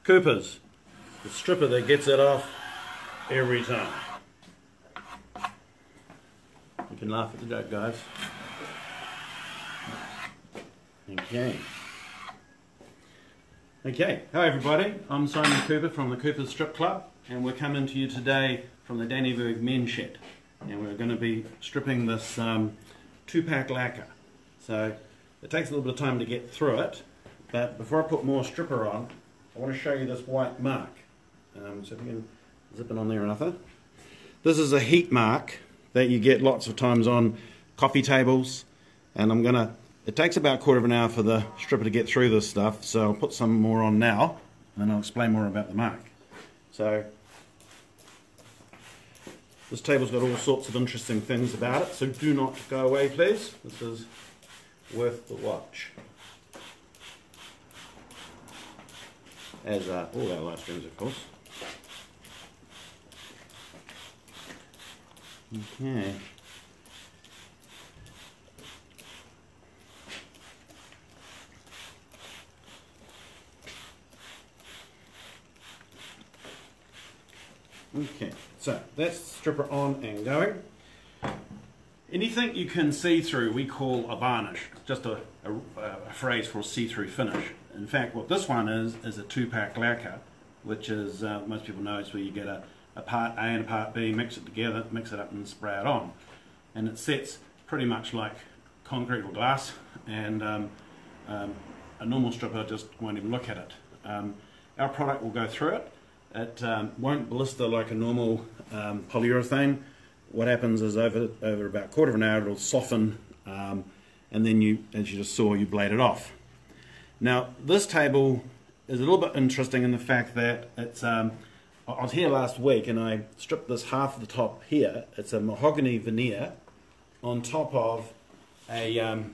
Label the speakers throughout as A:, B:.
A: Cooper's, the stripper that gets it off every time. You can laugh at the joke, guys. Okay. Hi everybody, I'm Simon Cooper from the Cooper's Strip Club, and we're coming to you today from the Dannyburg men's shed, and we're going to be stripping this 2-pack lacquer. So it takes a little bit of time to get through it, but before I put more stripper on, I want to show you this white mark. So if you can zip it on there, Arthur. This is a heat mark that you get lots of times on coffee tables, and it takes about a quarter of an hour for the stripper to get through this stuff, so I'll put some more on now and I'll explain more about the mark. So this table's got all sorts of interesting things about it, so do not go away please. This is worth the watch. As all our live streams, of course. Okay. Okay, so that's stripper on and going. Anything you can see through we call a varnish. It's just a phrase for a see-through finish. In fact, what this one is a 2-pack lacquer, which is, most people know, it's where you get a part A and a part B, mix it together, mix it up and spray it on. And it sets pretty much like concrete or glass, and a normal stripper just won't even look at it. Our product will go through it. It won't blister like a normal polyurethane. What happens is over about a quarter of an hour it'll soften, and then you, as you just saw, you blade it off. Now this table is a little bit interesting in the fact that it's, I was here last week and I stripped this half of the top here. It's a mahogany veneer on top of an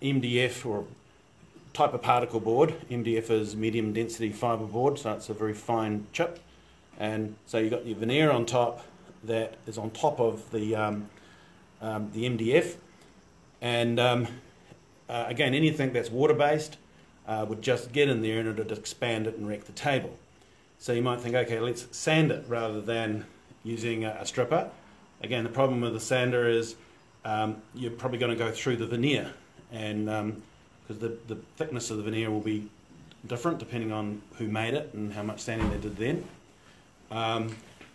A: MDF or type of particle board. MDF is medium density fibre board, so it's a very fine chip, and so you've got your veneer on top that is on top of the MDF, and again, anything that's water based would just get in there and it would expand it and wreck the table. So you might think, okay, let's sand it rather than using a stripper. Again, the problem with the sander is you're probably going to go through the veneer, and because the thickness of the veneer will be different depending on who made it and how much sanding they did then.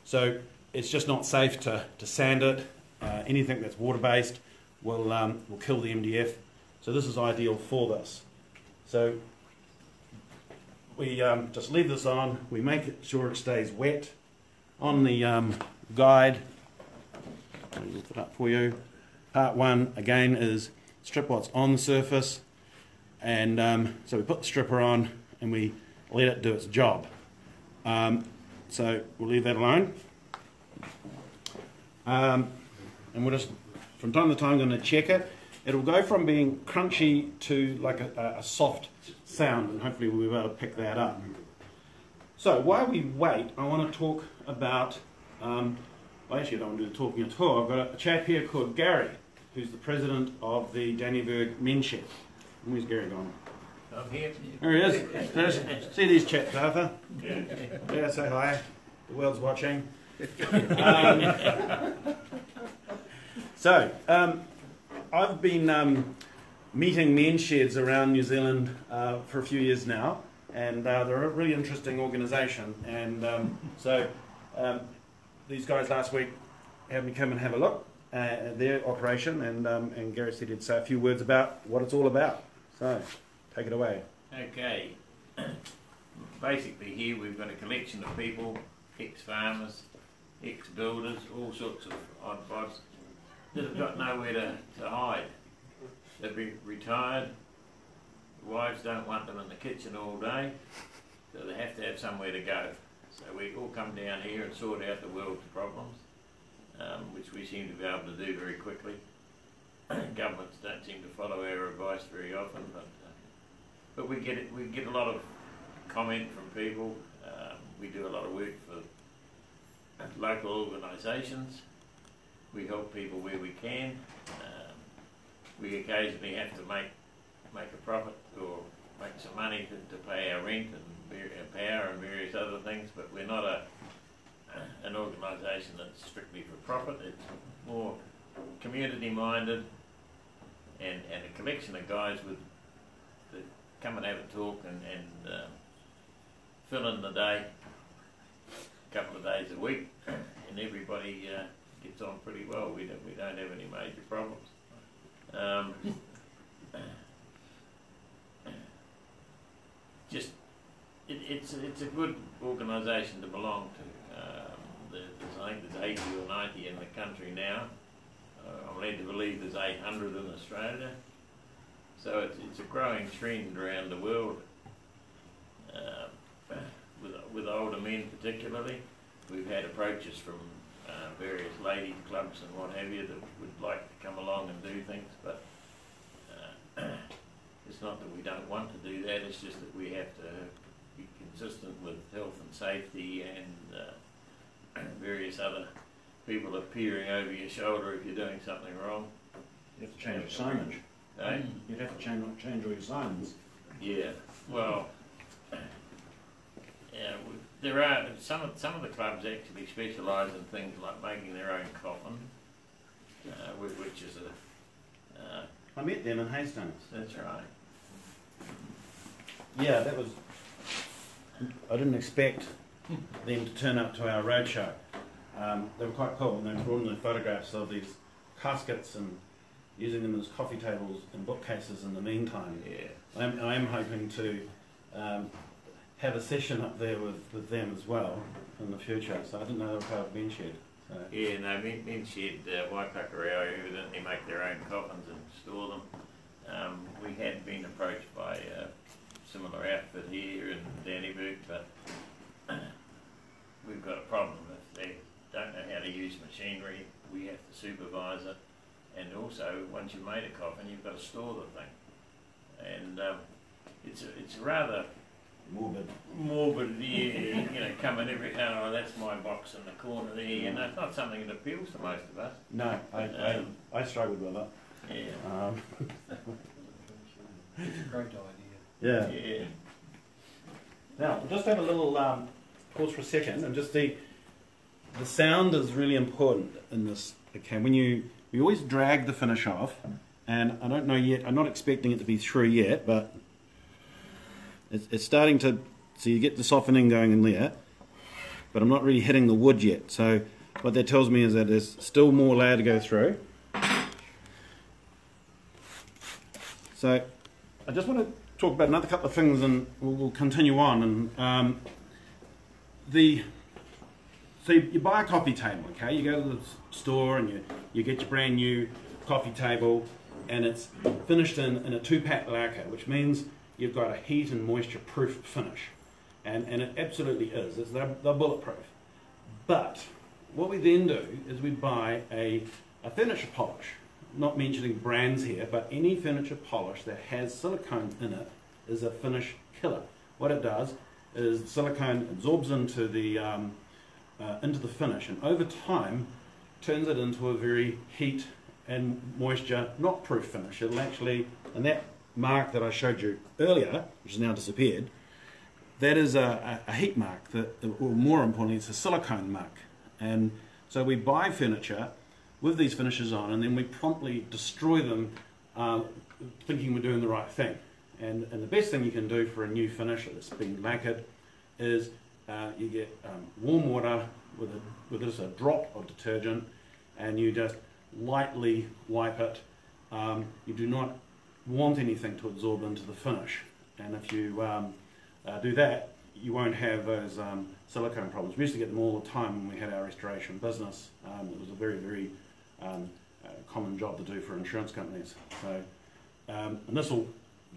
A: So it's just not safe to sand it. Anything that's water-based will kill the MDF. So this is ideal for this. So we just leave this on. We make sure it stays wet. On the guide, I'll lift it up for you. Part 1 again is strip what's on the surface. And so we put the stripper on and we let it do its job. So we'll leave that alone. And we're just, from time to time, going to check it. It'll go from being crunchy to like a soft sound, and hopefully we'll be able to pick that up. So while we wait, I want to talk about, well actually I don't want to do the talking at all. I've got a chap here called Gary, who's the president of the Dannyburg men's shed. Where's Gary gone?
B: I'm here.
A: There he is. See these chaps, Arthur? Yeah, say hi. The world's watching. So, I've been meeting men's sheds around New Zealand for a few years now, and they're a really interesting organisation. And so, these guys last week had me come and have a look at their operation, and Gary said he'd say a few words about what it's all about. So, take it away.
B: Okay. Basically here we've got a collection of people, ex-farmers, ex-builders, all sorts of odd bods that have got nowhere to hide. They've retired, wives don't want them in the kitchen all day, so they have to have somewhere to go. So we all come down here and sort out the world's problems, which we seem to be able to do very quickly. Governments don't seem to follow our advice very often, but we get a lot of comment from people. We do a lot of work for local organisations. We help people where we can. We occasionally have to make a profit or make some money to pay our rent and our power and various other things, but we're not an organisation that's strictly for profit. It's more community minded, and a collection of guys that come and have a talk and fill in the day, a couple of days a week, and everybody gets on pretty well. We don't have any major problems. It's a good organisation to belong to. I think there's 80 or 90 in the country now. I'm led to believe there's 800 in Australia. So it's a growing trend around the world, with older men particularly. We've had approaches from various ladies clubs and what have you that would like to come along and do things, but it's not that we don't want to do that, it's just that we have to be consistent with health and safety and various other people are peering over your shoulder if you're doing something wrong.
C: You have to change your signage.
B: Eh?
C: You'd have to change all your signs.
B: Yeah, well, yeah, there are some of the clubs actually specialise in things like making their own coffin, which is
A: I met them in Hastings.
B: that's right.
A: Yeah, that was. I didn't expect them to turn up to our roadshow. They were quite cool, and they brought in the photographs of these caskets and using them as coffee tables and bookcases in the meantime.
B: Yeah.
A: I am hoping to have a session up there with them as well in the future, so I didn't know they were part of Ben Shed. So.
B: Yeah, no, Men Shed, Waipakareo evidently make their own coffins and store them. We had been approached by a similar outfit here in Dannyburg, but we've got a problem. If they don't know how to use machinery, we have to supervise it. And also, once you've made a coffin, you've got to store the thing. And it's rather morbid, yeah, coming every, oh, that's my box in the corner there. You know, it's not something that appeals to most of us.
A: No, I struggled with it.
B: Yeah.
D: It's a great idea.
A: Yeah.
B: Yeah.
A: Now, we'll just have a little pause for a second and just see. The sound is really important in this. Okay, we always drag the finish off, and I don't know yet. I'm not expecting it to be through yet, but it's starting to. So you get the softening going in there, but I'm not really hitting the wood yet. So what that tells me is that there's still more layer to go through. So I just want to talk about another couple of things, and we'll continue on. And so you buy a coffee table, okay? You go to the store and you get your brand new coffee table, and it's finished in a 2-pack lacquer, which means you've got a heat and moisture proof finish, and it absolutely is. They're bulletproof. But what we then do is we buy a furniture polish. Not mentioning brands here, but any furniture polish that has silicone in it is a finish killer. What it does is silicone absorbs into the finish, and over time turns it into a very heat and moisture not proof finish. It'll actually, and that mark that I showed you earlier, which has now disappeared, that is a heat mark, or more importantly, it's a silicone mark. And so we buy furniture with these finishes on, and then we promptly destroy them, thinking we're doing the right thing. And the best thing you can do for a new finish that's been lacquered is you get warm water with just a drop of detergent, and you just lightly wipe it. You do not want anything to absorb into the finish, and if you do that, you won't have those silicone problems. We used to get them all the time when we had our restoration business. It was a very, very common job to do for insurance companies. So, and this will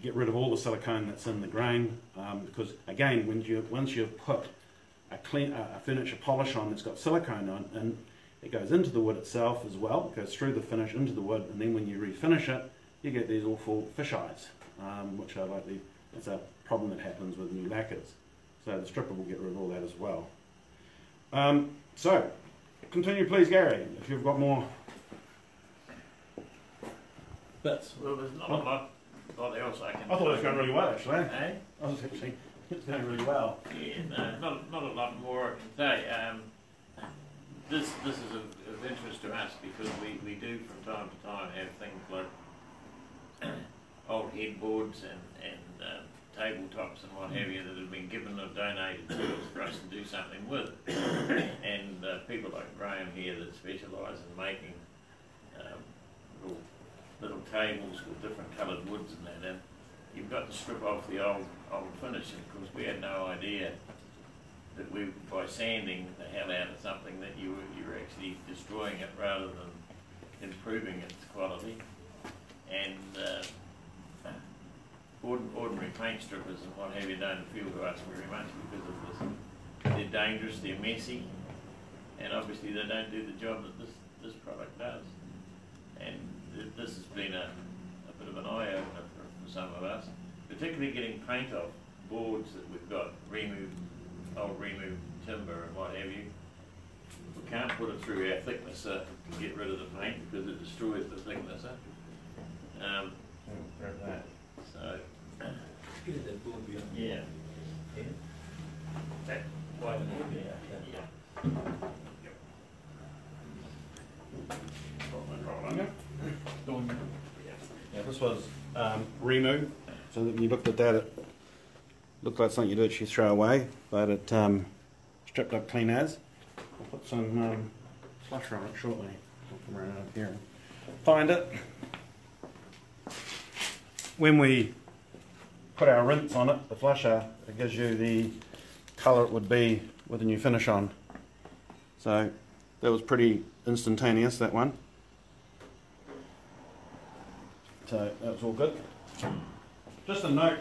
A: get rid of all the silicone that's in the grain, because again, once you've put a furniture polish on that's got silicone on, and it goes into the wood itself as well, it goes through the finish into the wood, and then when you refinish it, you get these awful fish eyes, which are like it's a problem that happens with new lacquers. So the stripper will get rid of all that as well. So, continue please, Gary, if you've got more bits.
B: Well, there's not a lot what else I can.
A: I thought it was going really well, actually.
B: Eh?
A: I was actually, it's going really well.
B: Yeah, no, not a lot more I can say. This is of interest to us because we do from time to time have things like old headboards and tabletops and what have you that have been given or donated to us for us to do something with. And people like Graham here that specialise in making little tables with different coloured woods and that, and you've got to strip off the old finish, and of course we had no idea that by sanding the hell out of something that you were actually destroying it rather than improving its quality. And ordinary paint strippers and what have you don't appeal to us very much because of this. They're dangerous, they're messy, and obviously they don't do the job that this product does. And this has been a bit of an eye-opener for some of us, particularly getting paint off boards that we've got old removed timber and what have you. We can't put it through our thicknesser to get rid of the paint because it destroys the thicknesser. So, yeah. That white board, yeah.
A: Yeah, this was remove. So that when you looked at that, it looked like something you'd actually throw away, but it stripped up clean as. I'll put some flusher on it shortly. I'll come around up here and find it. When we put our rinse on it, the flusher, it gives you the colour it would be with a new finish on. So that was pretty instantaneous, that one. So that was all good. Just a note,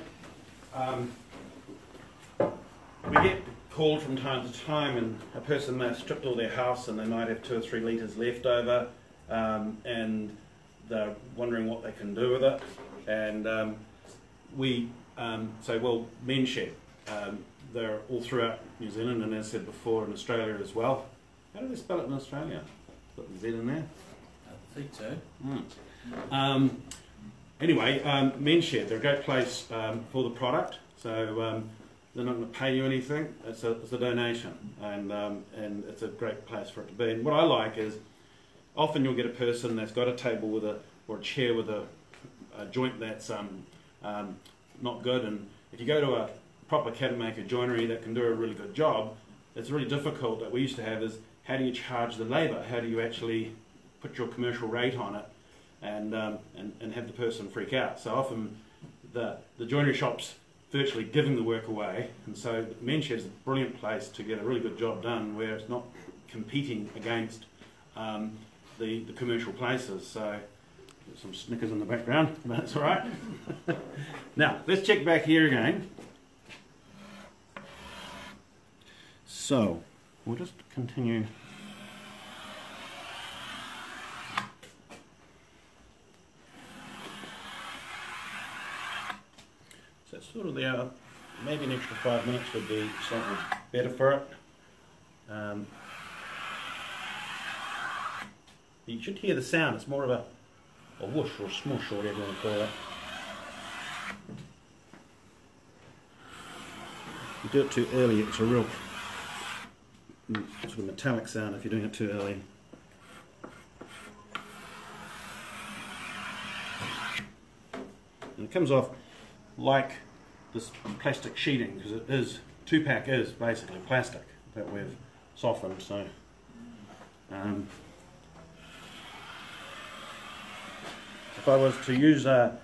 A: we get called from time to time and a person may have stripped all their house and they might have 2 or 3 litres left over, and they're wondering what they can do with it. And we say, well, Men Shed, they're all throughout New Zealand and as I said before in Australia as well. How do they spell it in Australia? Put the Z in there?
B: I think so.
A: Anyway, Men Shed, they're a great place for the product, so they're not going to pay you anything. It's a donation, and it's a great place for it to be. And what I like is, often you'll get a person that's got a table with or a chair with a joint that's not good, and if you go to a proper cabinet maker joinery that can do a really good job, it's really difficult. That we used to have is, how do you charge the labour? How do you actually put your commercial rate on it? And have the person freak out. So often the joinery shop's virtually giving the work away, and so Men Shed is a brilliant place to get a really good job done where it's not competing against the commercial places. So there's some Snickers in the background, but that's all right. Now let's check back here again. So we'll just continue. So it's sort of there, maybe an extra 5 minutes would be slightly better for it. You should hear the sound, it's more of a whoosh or a smoosh or whatever you want to call it. If you do it too early, it's a real sort of metallic sound if you're doing it too early. And it comes off like this plastic sheeting, because it is, 2-pack is basically plastic that we've softened. So if I was to use a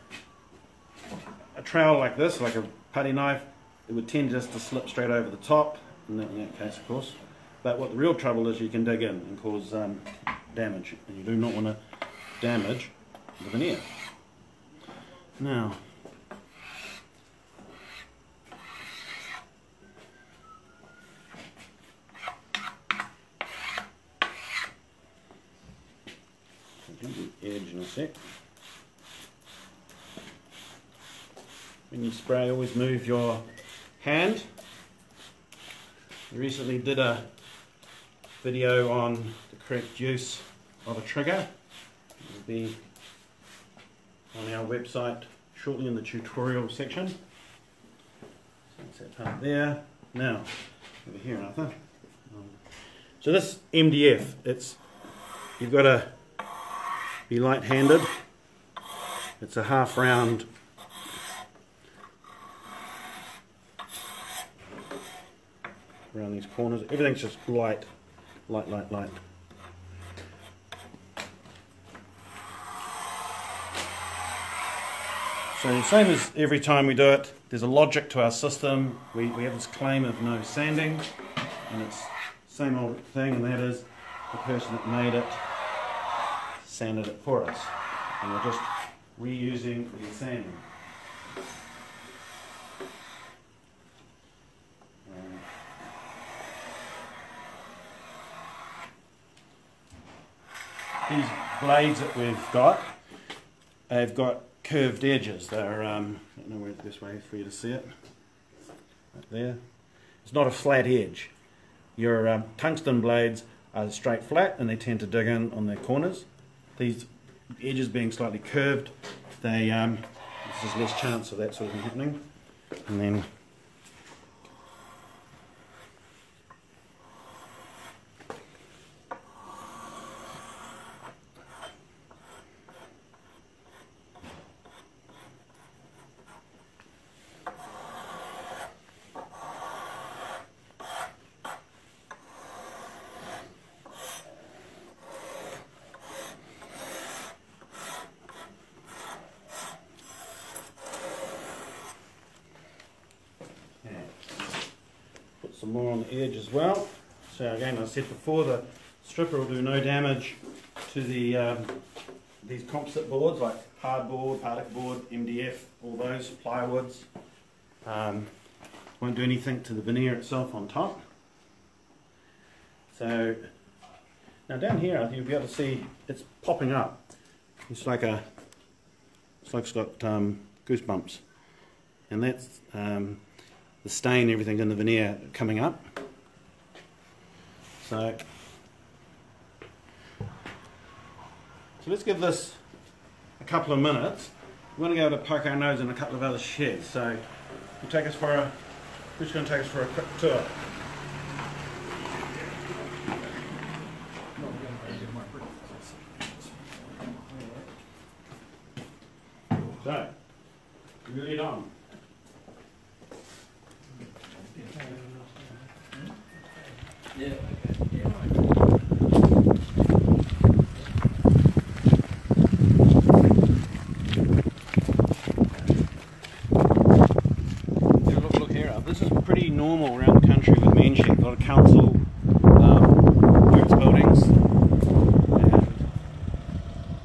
A: trowel like this, like a putty knife, it would tend just to slip straight over the top in that case, of course. But what the real trouble is, you can dig in and cause damage, and you do not want to damage the veneer. Now, the edge in a sec. When you spray, always move your hand. I recently did a video on the correct use of a trigger. It will be on our website shortly in the tutorial section. So that's that part there. Now, over here, Arthur. So this MDF, you've got to be light-handed. It's a half round around these corners. Everything's just light. So the same as every time we do it, there's a logic to our system. We have this claim of no sanding, and it's the same old thing, and that is the person that made it sanded it for us. And we're just reusing the sanding. These blades that we've got, they've got curved edges. They're, I don't know where's the best way for you to see it. Right there. It's not a flat edge. Your tungsten blades are straight flat and they tend to dig in on their corners. These edges being slightly curved, there's less chance of that sort of thing happening. And then some more on the edge as well. So again, I said before, the stripper will do no damage to the these composite boards like hardboard, particle board, MDF, all those plywoods. Won't do anything to the veneer itself on top. So now down here, I think you'll be able to see it's popping up. It's like it's got goosebumps, and that's the stain, everything in the veneer coming up. So let's give this a couple of minutes. We're going to go to poke our nose in a couple of other sheds. So who's going to take us for a quick tour? So, you lead on.
B: Yeah.
A: Look here. This is pretty normal around the country with men shed. A lot of council works buildings, and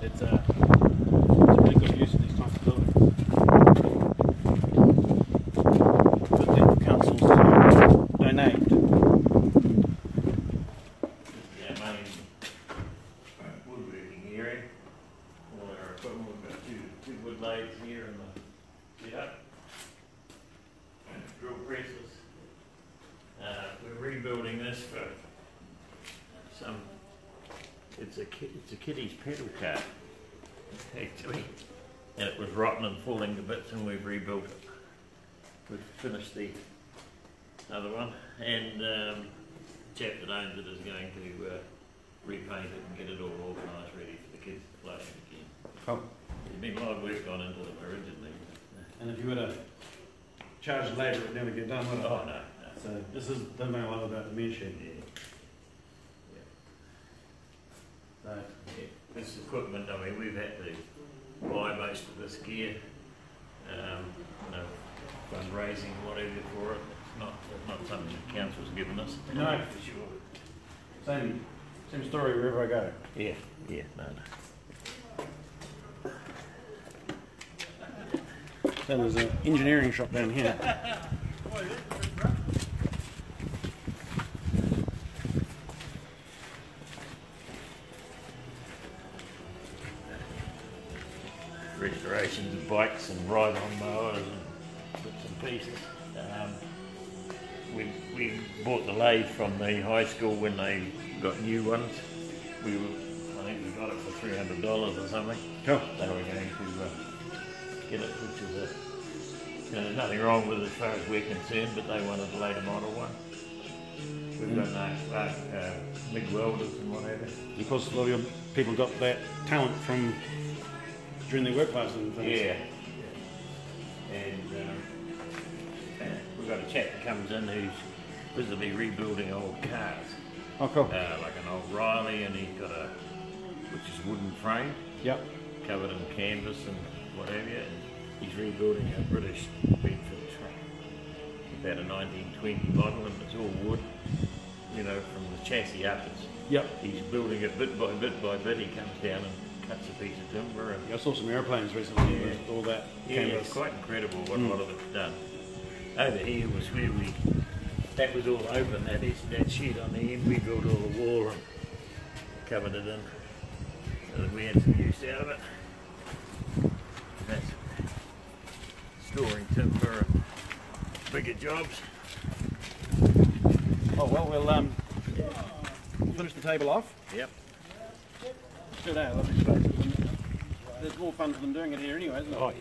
A: it's a really good use of these types of buildings. Good thing for councils to donate.
B: Here in the drill presses. We're rebuilding this for it's a kiddie's pedal car actually, and it was rotten and falling to bits, and we've rebuilt it. We've finished the other one, and the chap that owns it is going to repaint it and get it all organised ready for the kids to play again.
A: Cool.
B: There's been a lot of work gone into them originally.
A: And if you were to charge labour, it would never get done, would it?
B: Oh, no.
A: So this is the thing I love about the men shed. So,
B: this equipment, I mean, we've had to buy most of this gear, fundraising, whatever for it. It's not something the council's given us.
A: No.
B: For sure.
A: Same story wherever I go.
B: Yeah, no.
A: So there's an engineering shop down here.
B: Restorations of bikes and ride-on mowers and bits and pieces. We bought the lathe from the high school when they got new ones. I think we got it for $300 or something.
A: Cool.
B: They were going to get it, which is there's nothing wrong with it as far as we're concerned, but they wanted a later model one. We've got no MIG welders and whatever.
A: Of course, a lot of your people got that talent from during their work classes and things.
B: Yeah. And we've got a chap that comes in who's visibly rebuilding old cars.
A: Oh, cool.
B: Like an old Riley, and he's got a, which is wooden frame,
A: Yep.
B: covered in canvas and whatever, and he's rebuilding a British Bedford truck. About a 1920 model, and it's all wood, you know, from the chassis upwards.
A: Yep.
B: He's building it bit by bit by bit. He comes down and cuts a piece of timber. And
A: I saw some airplanes recently
B: Yeah.
A: with all that
B: yeah,
A: canvas.
B: it's quite incredible what a lot of it's done. Over here was where that was all open, that shed on the end, we built all the wall and covered it in so that we had some use out of it. That's storing timber and bigger jobs.
A: Oh well, we'll finish the table off.
B: Yep.
A: Do that, lovely space. There's more fun than doing it here anyway, isn't it?
B: Oh yeah.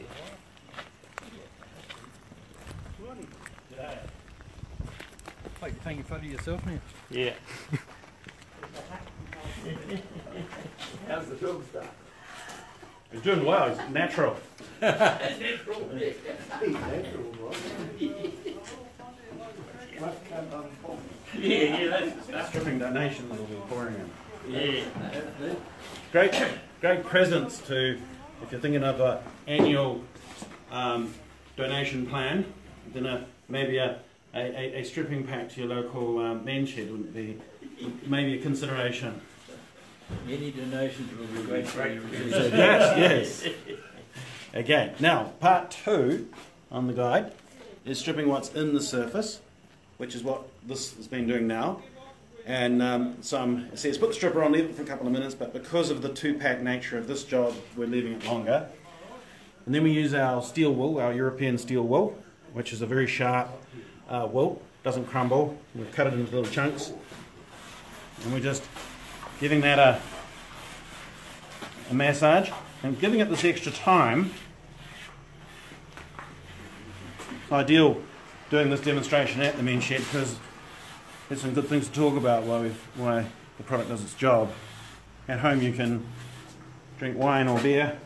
D: Like you taking a photo of yourself now?
B: Yeah. How's the film start?
A: He's doing well, he's natural.
B: Yeah, that's the stuff.
A: Stripping donations will be pouring in.
B: Yeah.
A: Great presents to, if you're thinking of an annual donation plan, then maybe a stripping pack to your local men's shed wouldn't be maybe a consideration.
D: Any donations will be
B: Great.
A: Yes. Okay, now part 2 on the guide is stripping what's in the surface, which is what this has been doing now. And it says put the stripper on, leave it for a couple of minutes, but because of the 2-pack nature of this job, we're leaving it longer. And then we use our steel wool, our European steel wool, which is a very sharp wool, doesn't crumble. We've cut it into little chunks, and we're just giving that a massage and giving it this extra time. It's ideal doing this demonstration at the men's shed because there's some good things to talk about why the product does its job. At home you can drink wine or beer,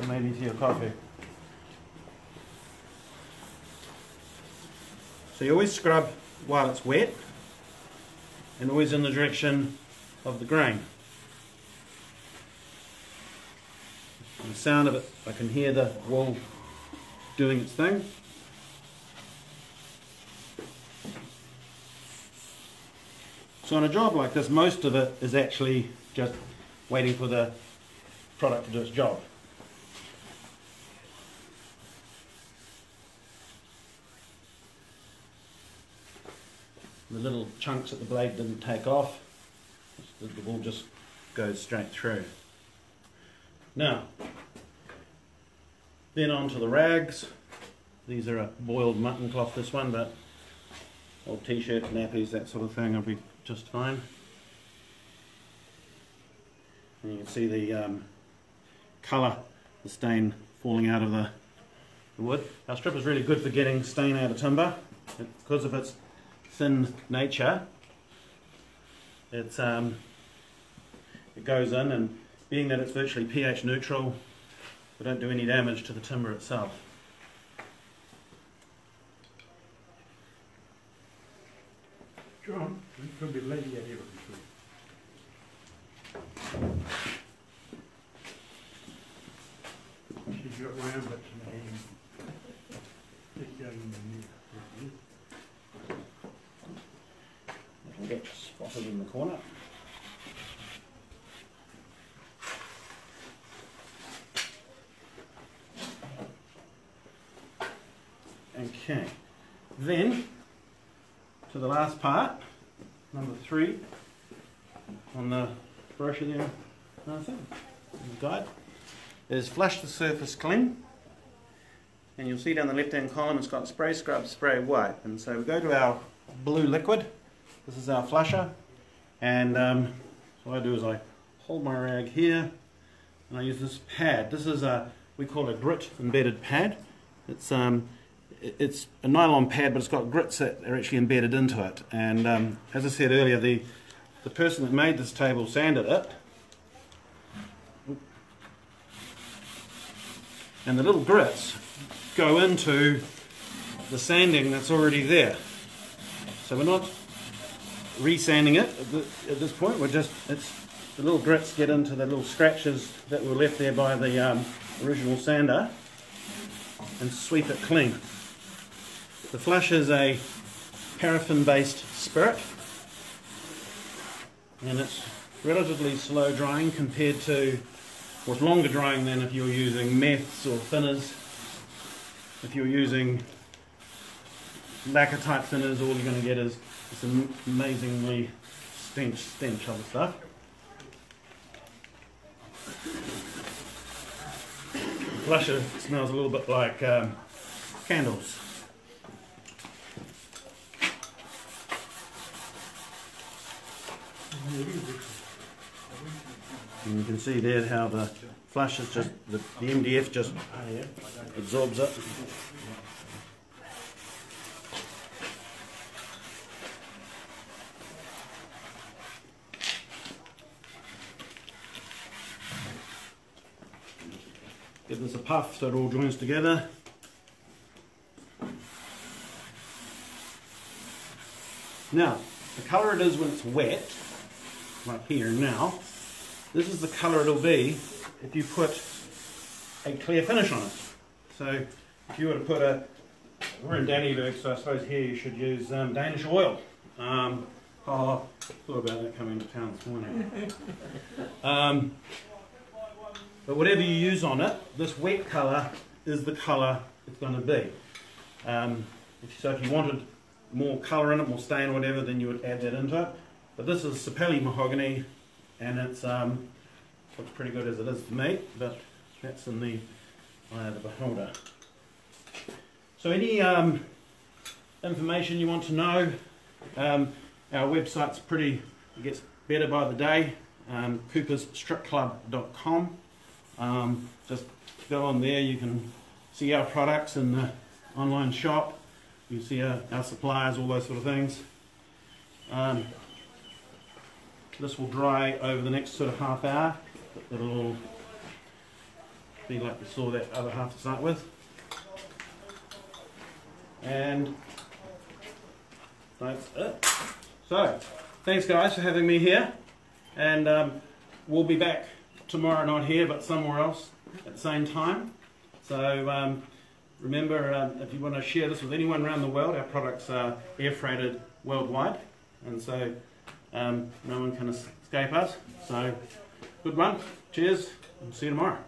A: or maybe tea or coffee. So you always scrub while it's wet and always in the direction of the grain. And the sound of it, I can hear the wool doing its thing. So on a job like this, most of it is actually just waiting for the product to do its job. The little chunks that the blade didn't take off, the wool just goes straight through. Now, then on to the rags. These are a boiled mutton cloth, this one, but old t-shirts, nappies, that sort of thing will be just fine. And you can see the colour, the stain falling out of the wood. Our strip is really good for getting stain out of timber because of its thin nature. It goes in, and being that it's virtually pH neutral, we don't do any damage to the timber itself.
D: John, there's going to be a lady out here looking for you. She's got round bits in her hand. Just going in there.
A: It'll get spotted in the corner. Okay, then to the last part, number 3 on the brochure there, another thing, the guide, is flush the surface clean. And you'll see down the left hand column it's got spray, scrub, spray, wipe. And so we go to our blue liquid. This is our flusher, and so what I do is I hold my rag here and I use this pad. This is we call a grit embedded pad. It's it's a nylon pad, but it's got grits that are actually embedded into it. And as I said earlier, the person that made this table sanded it, and the little grits go into the sanding that's already there. So we're not resanding it at this point. We're just, the little grits get into the little scratches that were left there by the original sander and sweep it clean. The flush is a paraffin-based spirit, and it's relatively slow drying compared to, or it's longer drying than if you're using meths or thinners. If you're using lacquer type thinners, all you're going to get is some amazingly stench other stuff. The flusher smells a little bit like candles. And you can see there how the flush is just, the MDF just absorbs it. Give this a puff so it all joins together. Now, the colour it is when it's wet, like here and now, this is the colour it'll be if you put a clear finish on it. So if you were to put we're in Dannyburg, so I suppose here you should use Danish oil. Thought about that coming to town this morning. But whatever you use on it, this wet colour is the colour it's going to be. So if you wanted more colour in it, more stain or whatever, then you would add that into it. But this is Sapelli mahogany, and it's looks pretty good as it is to me, but that's in the eye of the beholder. So any information you want to know, our website's it gets better by the day, coopersstripclub.com. Just go on there, you can see our products in the online shop, you see our suppliers, all those sort of things. This will dry over the next sort of half hour. It'll all be like we saw that other half to start with. And that's it. So, thanks guys for having me here, and we'll be back tomorrow, not here but somewhere else at the same time. So remember, if you want to share this with anyone around the world, our products are air freighted worldwide, and so no one can escape us. So good one, cheers, and see you tomorrow.